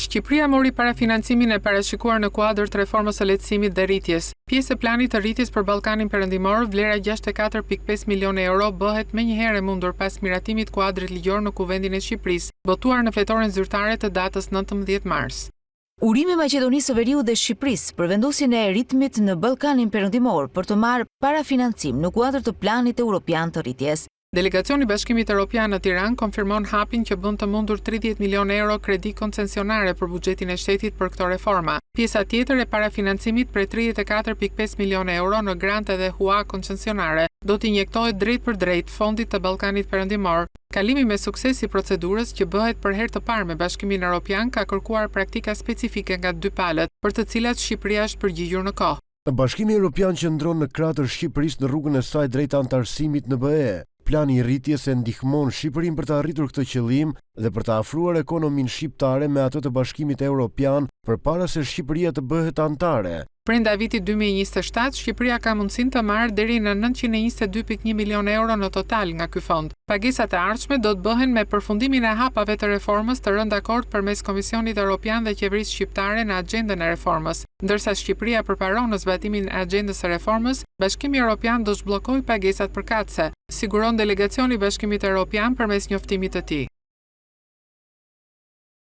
Shqipëria mori parafinancimin e parashikuar në kuadër të reformës së lehtësimit dhe rritjes. Pjesë e planit të rritjes për Ballkanin Perëndimor, vlera 64.5 milionë euro bëhet menjëherë e mundur pas miratimit kuadrit ligjor në Kuvendin e Shqipërisë, votuar në fletoren zyrtare të datës 19 mars. Urimi Maqedonisë së Veriut dhe Shqipërisë për vendosjen e ritmit në Ballkanin Perëndimor për të marrë parafinancim në kuadër të planit evropian të rritjes. Delegacioni i Bashkimit Evropian në Tiranë konfirmon hapin që bën të mundur 30 milionë euro kredi koncesionare për buxhetin e shtetit për këto reforma. Pjesa tjetër e parafinancimit prej 34.5 milionë euro në grante dhe hua koncesionare do t'injektohet drejt për drejt fondit të Ballkanit Perëndimor. Kalimi me sukses i procedurës që bëhet për herë të parë me Bashkimin Evropian ka kërkuar praktika specifike nga dy palët, për të cilat Shqipëria është përgjigjur në kohë. Bashkimi Evropian qëndron në krah të Shqipërisë në rrugën e saj drejt anëtarësimit në BE. Plani i rritjes e ndihmon Shqipërinë për të arritur këtë qëllim dhe për të afruar ekonominë shqiptare me atë të Bashkimit Evropian përpara se Shqipëria të bëhet anëtare. Brenda vitit 2027, Shqipëria ka mundësinë të marrë deri në 922.1 milionë euro në total nga ky fond. Pagesat e ardhshme do të bëhen me përfundimin e hapave të reformës të rënë dakord përmes Komisionit Evropian dhe Qeverisë Shqiptare në agjendën e reformës. Ndërsa Shqipëria përparon në zbatimin e agjendës së reformës, Bashkimi Evropian do zhbllokojë pagesat përkatëse, siguron delegacioni i Bashkimit Evropian përmes njoftimit të tij.